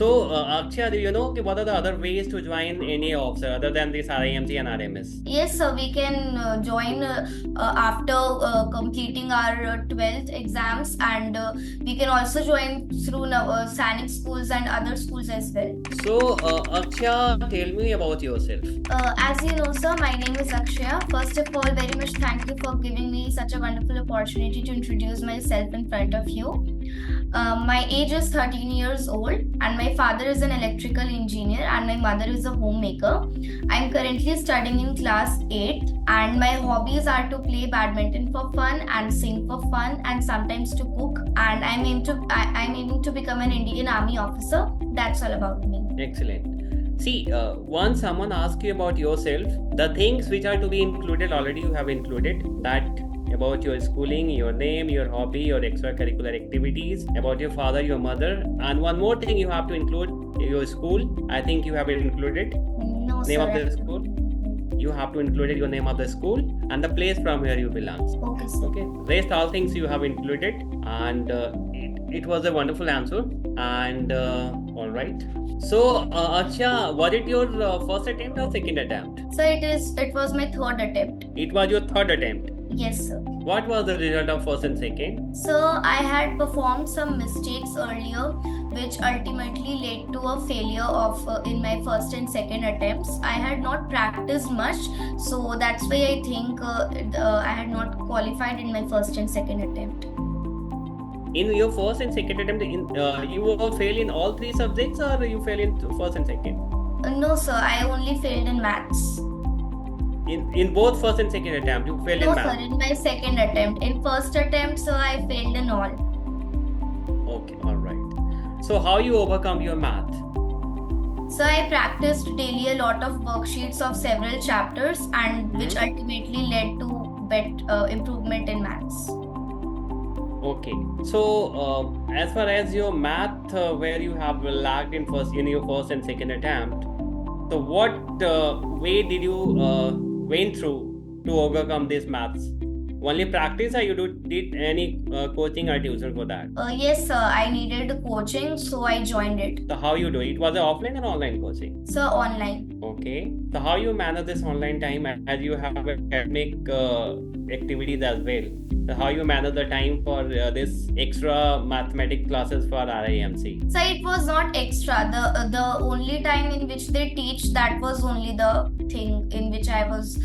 Akshya, do you know what are the other ways to join any officer other than this RIMC and RMS? Yes, sir, we can join after completing our 12th exams, and we can also join through SANIC schools and other schools as well. Akshya, tell me about yourself. As you know, sir, my name is Akshya. First of all, very much thank you for giving me such a wonderful opportunity to introduce myself in front of you. My age is 13 years old, and my father is an electrical engineer and my mother is a homemaker. I'm currently studying in class 8, and my hobbies are to play badminton for fun and sing for fun and sometimes to cook. And I'm aiming to become an Indian Army officer. That's all about me. Excellent. See, once someone asks you about yourself, the things which are to be included already you have included. That about your schooling, your name, your hobby, your extracurricular activities, about your father, your mother, and one more thing you have to include, your school. I think you have it included. No, Name sir. of the school. You have to include your name of the school and the place from where you belong. Okay, sir. Okay. Rest all things you have included, and it was a wonderful answer. And all right. Akshya, was it your first attempt or second attempt? So it was my third attempt. It was your third attempt. Yes, sir. What was the result of first and second? So I had performed some mistakes earlier, which ultimately led to a failure of in my first and second attempts. I had not practiced much, so that's why I think I had not qualified in my first and second attempt. In your first and second attempt, you will fail in all three subjects, or you fail in first and second? No, sir. I only failed in maths. In both first and second attempt, you failed in maths? No, sir. In my second attempt. In first attempt, so I failed in all. Okay, all right. So how you overcome your math? So I practiced daily a lot of worksheets of several chapters, and which ultimately led to improvement in maths. Okay. So as far as your math, where you have lagged in your first and second attempt, so what way did you went through to overcome this maths? Only practice, or you did any coaching or tuition for that? Yes, sir. I needed coaching, so I joined it. So how you do it? Was it offline or online coaching? So online. Okay. So how you manage this online time as you have academic activities as well? So how you manage the time for this extra mathematics classes for RIMC? So it was not extra. The only time in which they teach, that was only the thing in which I was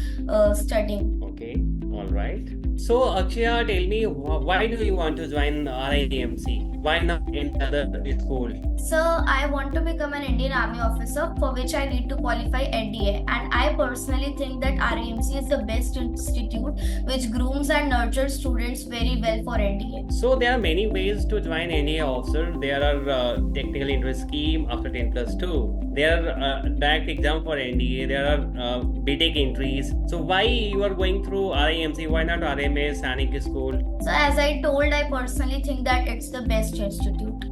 studying. Okay. All right. So Akshya, tell me, why do you want to join RIMC? Why not in other school? So I want to become an Indian Army officer, for which I need to qualify NDA, and I personally think that RIMC is the best institute which grooms and nurtures students very well for NDA. So there are many ways to join NDA officer. There are technical interest scheme after 10+2. There are direct exam for NDA. There are BTech entries. So why you are going through RIMC? Why not RMS, SANIC school? So as I told, I personally think that it's the best institute.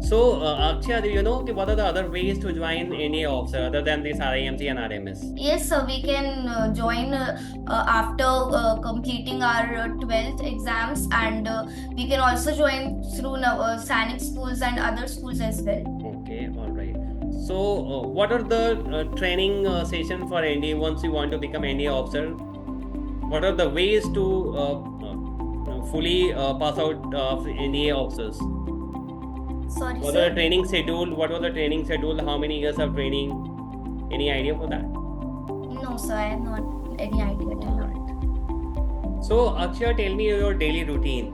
So, Akshya, do you know what are the other ways to join any officer other than this RIMC and RMS? Yes, sir, we can join after completing our 12th exams, and we can also join through SANIC schools and other schools as well. Okay, all right. So, what are the training sessions for NDA once you want to become NDA officer? What are the ways to fully pass out of NDA officers? Sorry, what sir? was the training schedule? What was the training schedule? How many years of training? Any idea for that? No, sir, I have not any idea. Right. So, Akshya, tell me your daily routine.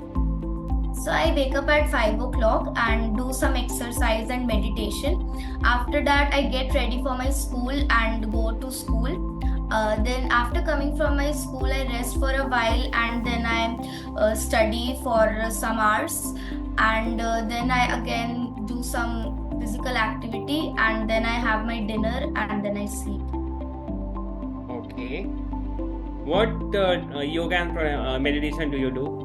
So I wake up at 5 o'clock and do some exercise and meditation. After that, I get ready for my school and go to school. Then after coming from my school, I rest for a while, and then I study for some hours. And then I again do some physical activity, and then I have my dinner, and then I sleep. Okay. What yoga and meditation do you do?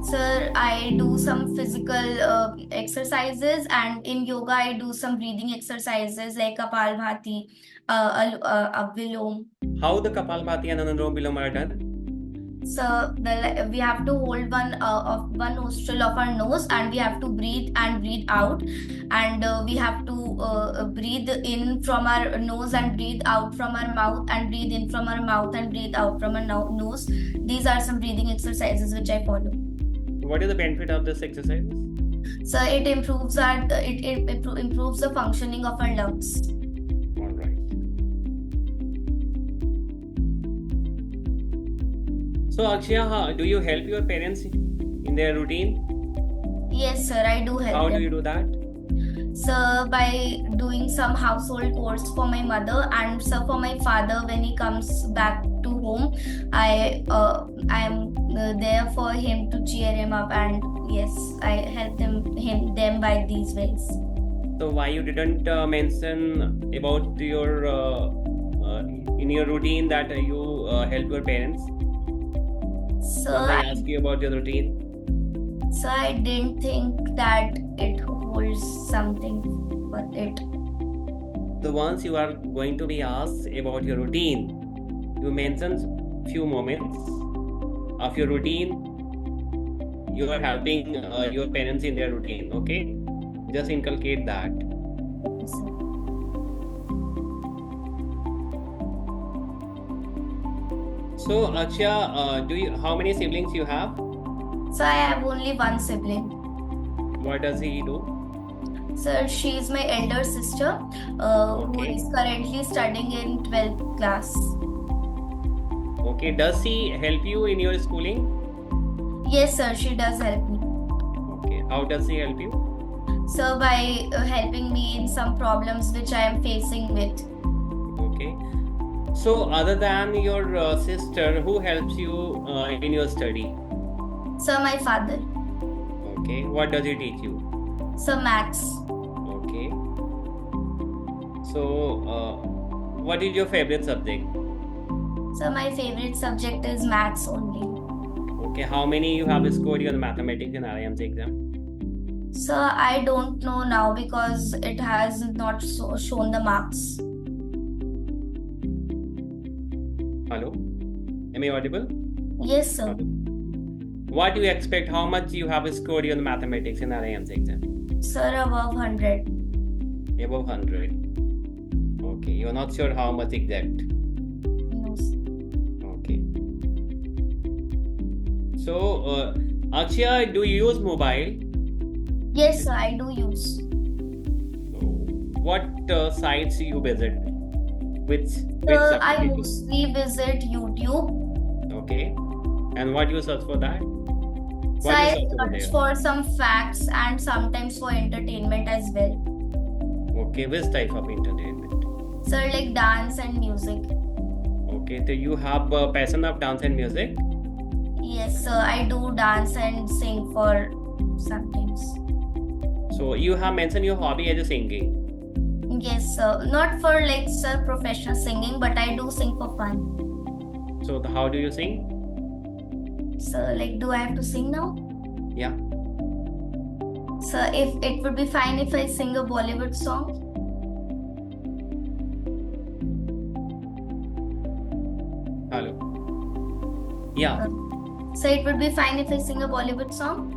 Sir, I do some physical exercises, and in yoga I do some breathing exercises like Kapalbhati, Vilom. How the Kapalbhati and Anulom Vilom are done? So we have to hold one nostril of our nose, and we have to breathe and breathe out, and we have to breathe in from our nose and breathe out from our mouth, and breathe in from our mouth and breathe out from our nose. These are some breathing exercises which I follow. What is the benefit of this exercise? So it improves improves the functioning of our lungs. All right. So Akshya, do you help your parents in their routine? Yes, sir, I do help How them. do you do that? So by doing some household chores for my mother, and so for my father, when he comes back to home, I am there for him to cheer him up, and yes, I help them by these ways. So why you didn't mention about your in your routine that you help your parents? So Once I ask you about your routine. So I didn't think that it holds something for it. So once you are going to be asked about your routine, you mentioned few moments of your routine. You are helping your parents in their routine. Okay, just inculcate that. Yes, sir. So Akshya, how many siblings you have? So I have only one sibling. What does he do? So she is my elder sister, who Okay. is currently studying in 12th class. Okay, does he help you in your schooling? Yes, sir, she does help me. Okay, how does he help you? So by helping me in some problems which I am facing with. Okay. So other than your sister, who helps you in your study? So my father. Okay, what does he teach you? So maths. Okay. So what is your favorite subject? So my favorite subject is maths only. Okay, how many you have scored your mathematics in RIMC exam? So I don't know now because it has not shown the marks. Hello? Am I audible? Yes, sir. Hello? What do you expect? How much you have scored your mathematics in RIMC exam? Sir, above 100. Above 100. Okay, you're not sure how much exact. No, sir. Okay. So, Akshya, do you use mobile? Yes, sir, I do use. What sites you visit? Which So I application? mostly visit YouTube. Okay. And what you search for that? So What you I search over search there? for some facts and sometimes for entertainment as well. Okay, which type of entertainment? So like dance and music. Okay, so you have a passion of dance and music? Yes, sir, I do dance and sing for sometimes. So you have mentioned your hobby as a singing. Yes, sir. Not for like sir professional singing, but I do sing for fun. So how do you sing? So like, do I have to sing now? Yeah. So if it would be fine if I sing a Bollywood song. Hello. Yeah. So it would be fine if I sing a Bollywood song.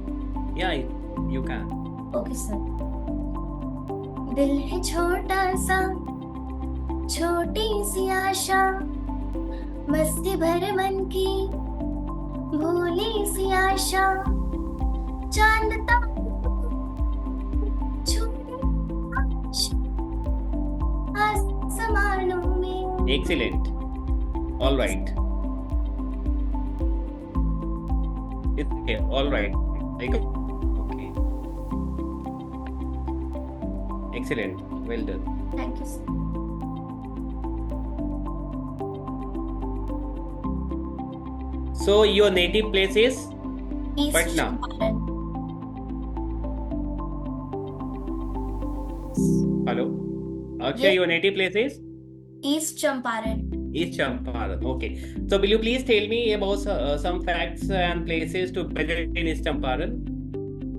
Yeah, you can. Okay, sir. दिल है छोटा सा, छोटी सी आशा, मस्ती भरे मन की, भोली सी आशा, चांद आसमानों में. Excellent. All right. It's okay. All right. Okay. Excellent. Well done. Thank you, sir. So your native place is East Patna. Champaran. Hello. Akshay, Yes. your native place is East Champaran. East Champaran. Okay. So will you please tell me about some facts and places to visit in East Champaran?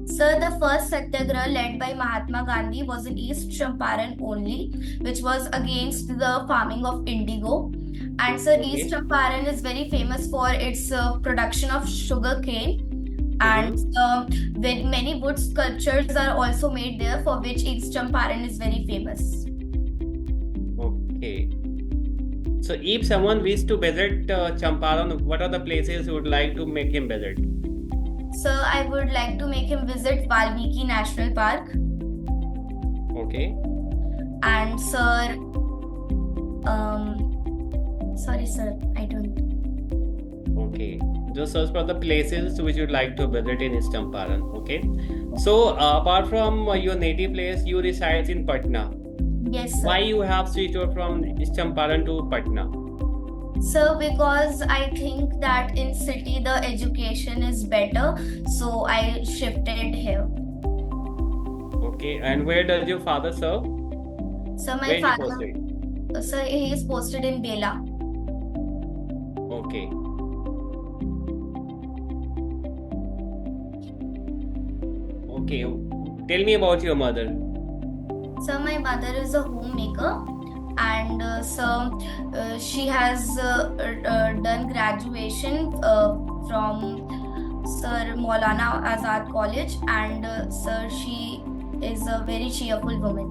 Sir, the first satyagraha led by Mahatma Gandhi was in East Champaran only, which was against the farming of indigo. And sir, East Okay. Champaran is very famous for its production of sugar cane. And Mm-hmm. many wood sculptures are also made there, for which East Champaran is very famous. Okay. So if someone wishes to visit Champaran, what are the places you would like to make him visit? Sir, I would like to make him visit Valmiki National Park. Okay. And sir, sorry sir, I don't. Okay. Just search for the places which you'd like to visit in East Champaran. Okay. So apart from your native place, you reside in Patna. Yes Why sir. you have switched over from East Champaran to Patna? So because I think that in city the education is better, so I shifted here. Okay. And where does your father serve? So my Where is he father, posted? so he is posted in Bela. Okay. Okay. Tell me about your mother. So my mother is a homemaker, and she has done graduation from Sir Maulana Azad College, and sir, she is a very cheerful woman.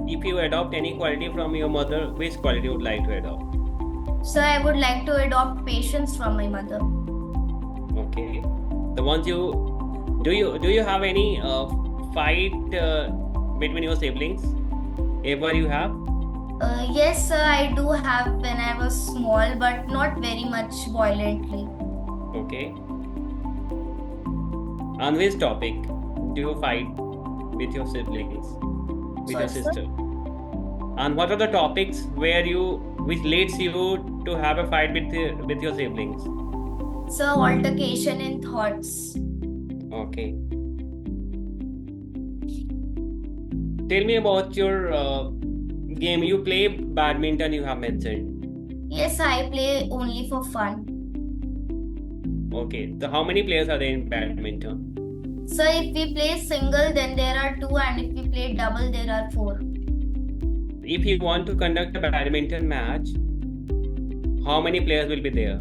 If you adopt any quality from your mother, which quality would like to adopt? So I would like to adopt patience from my mother. Okay. The ones you do you have any fight between your siblings? Ever you have? Yes, sir, I do have when I was small, but not very much violently. Okay. On which topic do you fight with your siblings, with your Sorry, sir. sister? And what are the topics where which leads you to have a fight with your siblings? So altercation in thoughts. Okay. Tell me about your game. You play badminton, you have mentioned. Yes, I play only for fun. Okay. So how many players are there in badminton? So if we play single, then there are two, and if we play double, there are four. If you want to conduct a badminton match, how many players will be there?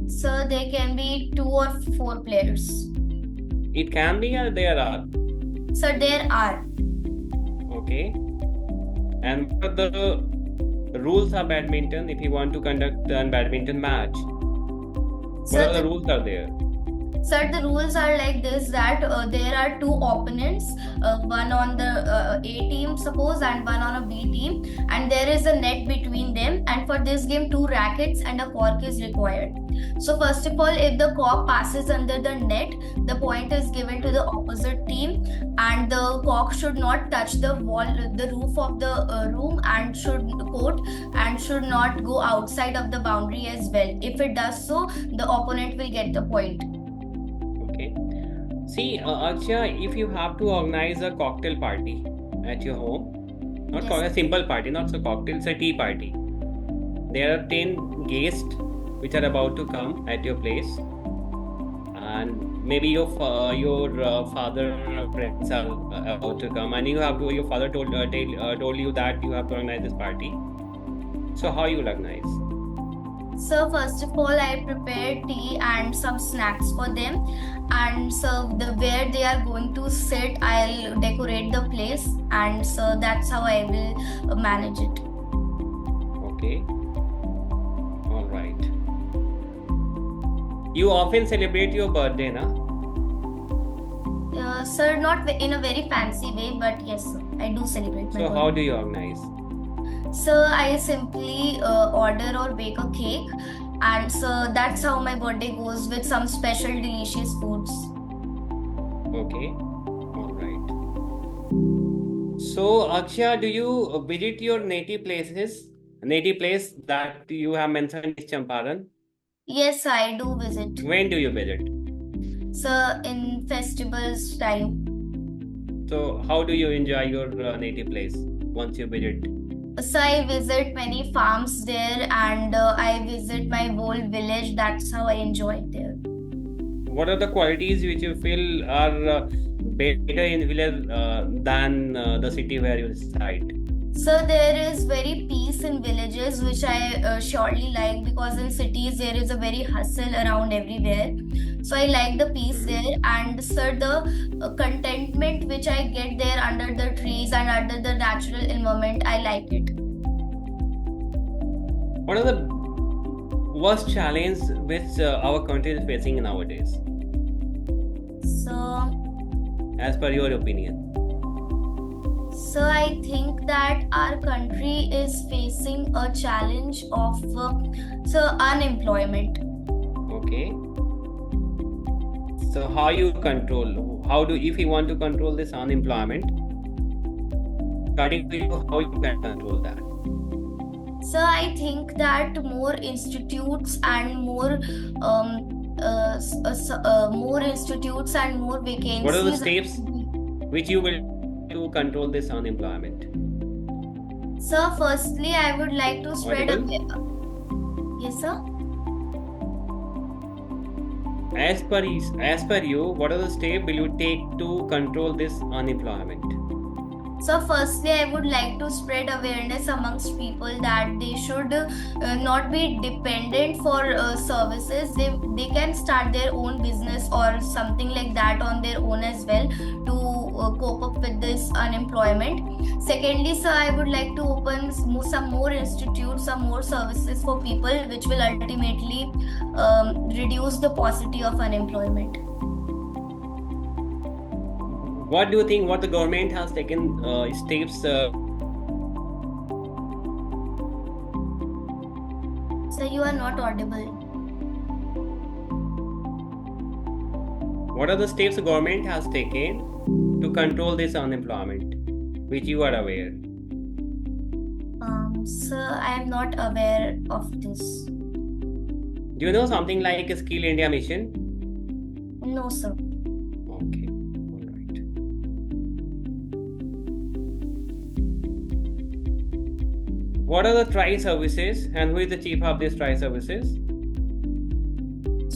So there can be two or four players. It can be, or there are. So there are. Okay. And what are the rules of badminton if you want to conduct a badminton match? What So are the rules are there? Sir, the rules are like this, that there are two opponents, one on the A team, suppose, and one on a B team, and there is a net between them. And for this game, two rackets and a cork is required. So first of all, if the cork passes under the net, the point is given to the opposite team, and the cork should not touch the wall, the roof of the room, and should not go outside of the boundary as well. If it does so, the opponent will get the point. Okay. See, Akshya, if you have to organize a cocktail party at your home, not Yes. a simple party, not so cocktail, it's a tea party. There are 10 guests which are about to come at your place, and maybe your father friends are about to come, and your father told you that you have to organize this party. So how you will organize? So first of all, I prepare tea and some snacks for them, and so where they are going to sit, I'll decorate the place, and so that's how I will manage it. Okay. All right. You often celebrate your birthday, na? Sir, not in a very fancy way, but yes, sir, I do celebrate my So birthday. how do you organize? So I simply order or bake a cake, and so that's how my birthday goes, with some special delicious foods. Okay. All right. So Akshya, do you visit your native place that you have mentioned is Champaran? Yes, I do visit. When do you visit? So in festivals time. So how do you enjoy your native place once you visit? So I visit many farms there, and I visit my whole village. That's how I enjoy it there. What are the qualities which you feel are better in village than the city where you reside? So there is very peace in villages, which I surely like, because in cities there is a very hustle around everywhere. So I like the peace Mhm. there, and sir, the contentment which I get there under the trees and under the natural environment, I like it. What are the worst challenge which our country is facing nowadays, So as per your opinion? So I think that our country is facing a challenge of unemployment. Okay. So how you control? How do if you want to control this unemployment? According to you, how you can control that? So I think that more institutes and more more institutes and more vacancies. What are the steps which you will to control this unemployment? So firstly, I would like to spread a. Yes, sir. As per you, what are the steps will you take to control this unemployment? So firstly, I would like to spread awareness amongst people that they should not be dependent for services. They can start their own business or something like that on their own as well to cope up with this unemployment. Secondly, sir, I would like to open some more institutes, some more services for people, which will ultimately reduce the paucity of unemployment. What do you think? What the government has taken steps? Sir, you are not audible. What are the steps the government has taken to control this unemployment, which you are aware? Sir, I am not aware of this. Do you know something like a Skill India Mission? No, sir. Okay, all right. What are the TRI services and who is the chief of these TRI services?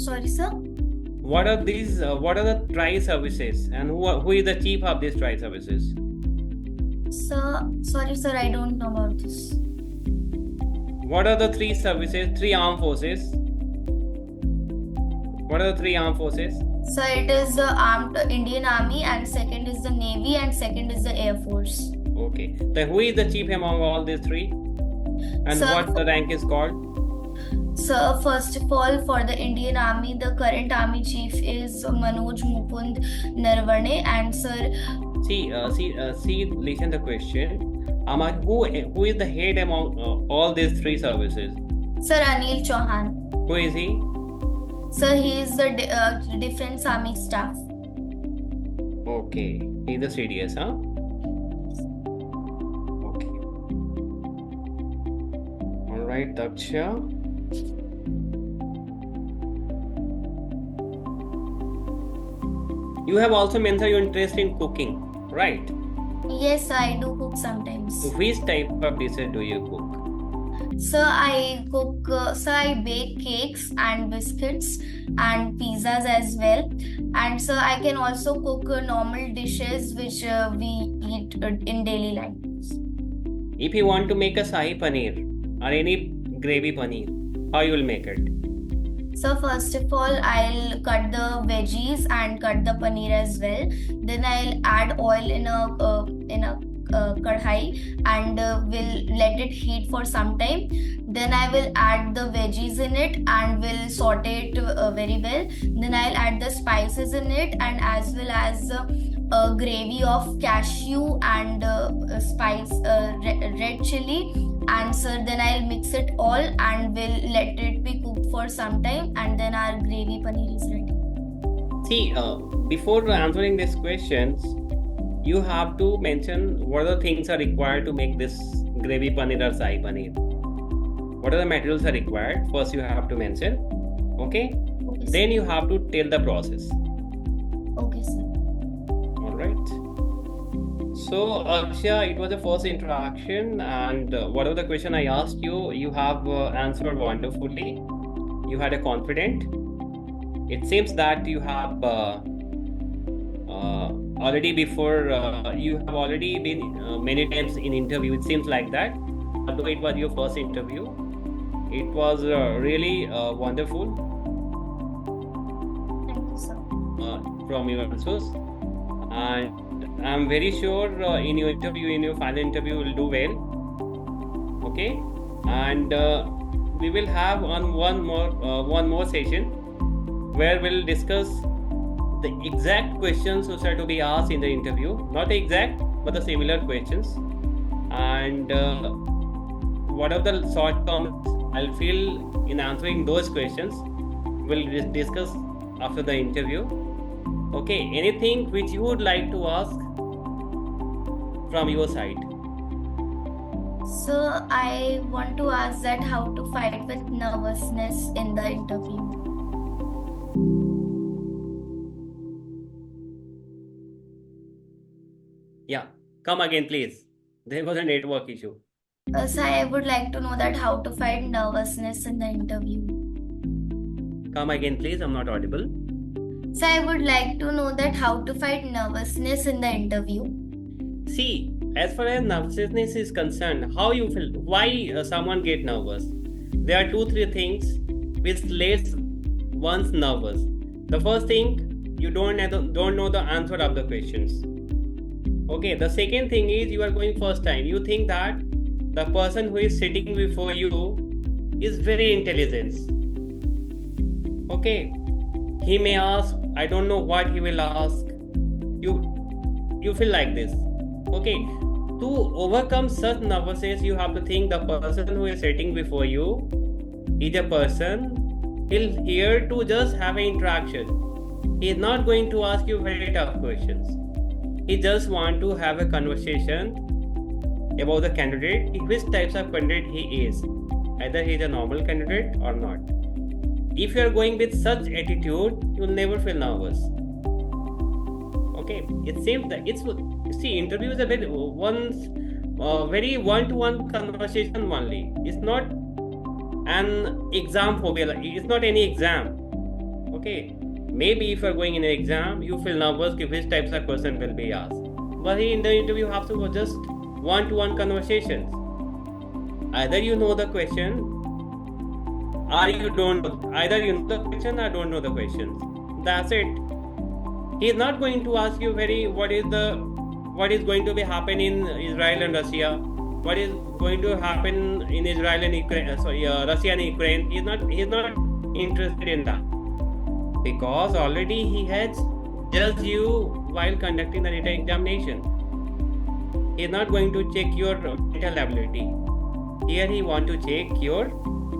Sorry, sir. What are these? What are the TRI services and who is the chief of these TRI services? Sir, sorry, sir, I don't know about this. What are the three services? Three armed forces. What are the three armed forces? So it is the Indian Army, and second is the Navy, and second is the Air Force. Okay. Then who is the chief among all these three? And Sir, what the rank is called? So first of all, for the Indian Army, the current Army Chief is Manoj Mukund Narvane, and sir. See. Listen the question. Who is the head among all these three services? Sir Anil Chauhan. Who is he? Sir, he is the Defense Army Staff. Okay, he's the CDS, huh? Okay. All right, Akshya. You have also mentioned your interest in cooking, right? Yes, I do cook sometimes. Which type of dishes do you cook? So I cook, so I bake cakes and biscuits and pizzas as well. And so I can also cook normal dishes which we eat in daily life. If you want to make a Shahi Paneer or any gravy paneer, how you will make it? So first of all, I'll cut the veggies and cut the paneer as well. Then I'll add oil in a kadhai and will let it heat for some time. Then I will add the veggies in it and will saute it very well. Then I'll add the spices in it, and as well as a gravy of cashew and red chili. And so then I'll mix it all and will let it be cooked for some time, and then our gravy paneer is ready. See, before answering these questions, you have to mention what are the things are required to make this gravy paneer or Shahi paneer. What are the materials are required? First, you have to mention. Okay. Then you have to tell the process. Okay, sir. All right. So, Akshya, it was the first interaction, and whatever the question I asked you, you have answered wonderfully. You had a confident. It seems that you have already before you have already been many times in interview. It seems like that. Although it was your first interview, it was really wonderful Thank you, sir. from your answers, and I'm very sure in your interview, in your final interview, you will do well. Okay, and we will have on one more session where we'll discuss the exact questions which are to be asked in the interview, not exact but the similar questions, and what are the shortcomings I'll feel in answering those questions we'll discuss after the interview. Okay, anything which you would like to ask from your side? So I want to ask that how to fight with nervousness in the interview. Yeah, come again, please. There was a network issue. So I would like to know that how to fight nervousness in the interview. Come again, please. I'm not audible. So I would like to know that how to fight nervousness in the interview. See, as far as nervousness is concerned, how you feel, why someone get nervous? There are 2-3 things which makes one's nervous. The first thing, you don't know the answer of the questions. Okay, the second thing is you are going first time. You think that the person who is sitting before you is very intelligent. Okay, he may ask, I don't know what he will ask. You feel like this. Okay, to overcome such nervousness, you have to think the person who is sitting before you is a person. He's here to just have an interaction. He is not going to ask you very tough questions. He just want to have a conversation about the candidate, which types of candidate he is. Either he is a normal candidate or not. If you are going with such attitude, you will never feel nervous. Okay, it seems that interview is a very very one-to-one conversation only. It's not an exam phobia. It's not any exam. Okay, maybe if you are going in an exam, you feel nervous which types of question will be asked. But in the interview, you have to just one-to-one conversations. Either you know the question, or you don't know. Either you know the question or don't know the questions. That's it. He is not going to ask you what is going to be happen in Israel and Russia, what is going to happen in Israel and Ukraine, Russia and Ukraine. He is not interested in that, because already he has judged you while conducting the written examination. He is not going to check your mental ability. Here he want to check your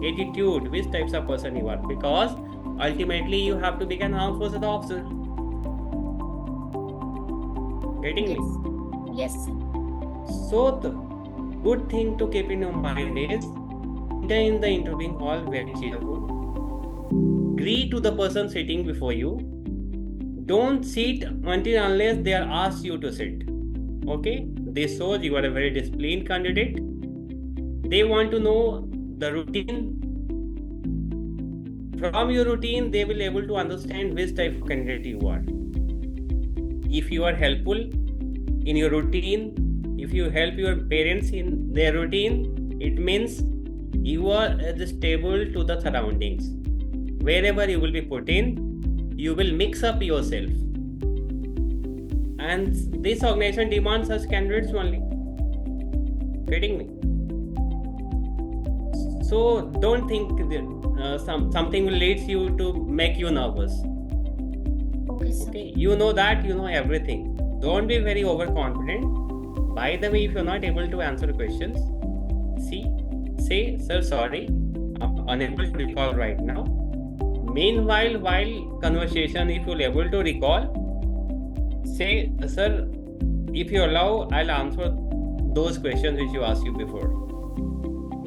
attitude, which types of person you are, because ultimately you have to become armed forces officer. Getting me? Yes, sir. So the good thing to keep in your mind is, enter in the interviewing hall very cheerful. Greet to the person sitting before you. Don't sit until unless they are asked you to sit. Okay? This shows you are a very disciplined candidate. They want to know the routine. From your routine, they will be able to understand which type of candidate you are. If you are helpful in your routine, if you help your parents in their routine, it means you are stable to the surroundings. Wherever you will be put in, you will mix up yourself. And this organization demands such candidates only. Getting me? So don't think something will lead you to make you nervous. Okay, sir. Okay, you know that you know everything. Don't be very overconfident. By the way, if you're not able to answer questions, say, sir, sorry, I'm unable to recall right now. Meanwhile, while conversation, if you're able to recall, say, sir, if you allow, I'll answer those questions which you asked you before.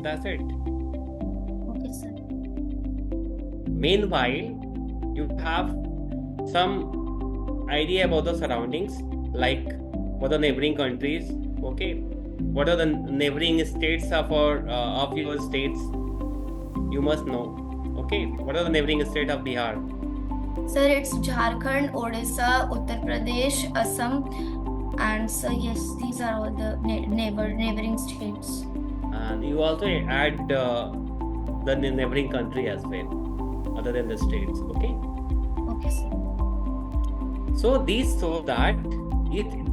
That's it. Okay, sir. Meanwhile, you have some idea about the surroundings, like what are the neighboring countries, okay, what are the neighboring states of your states, you must know. Okay, what are the neighboring state of Bihar, Sir, it's Jharkhand, Odisha, Uttar Pradesh, Assam, and so yes, these are all the neighboring states. And you also add the neighboring country as well, other than the states. Okay. Okay, sir. So these show that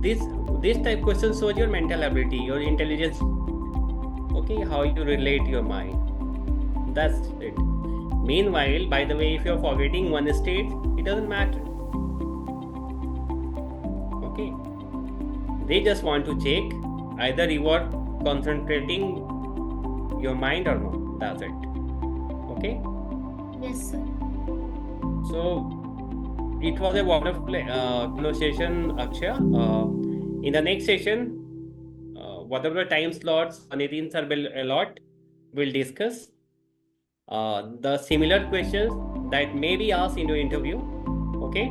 this type question shows your mental ability, your intelligence. Okay, how you relate your mind. That's it. Meanwhile, by the way, if you're forgetting one state, it doesn't matter. Okay. They just want to check either you are concentrating your mind or not. That's it. Okay. Yes, sir. So it was a wonderful conversation, Akshya. In the next session, whatever time slots Nitin sir will allot, we'll discuss the similar questions that may be asked in your interview. Okay.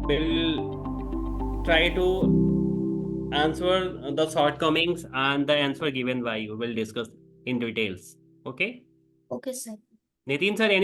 We'll try to answer the shortcomings and the answer given by you. We'll discuss in details. Okay. Okay, sir. Nitin sir, anything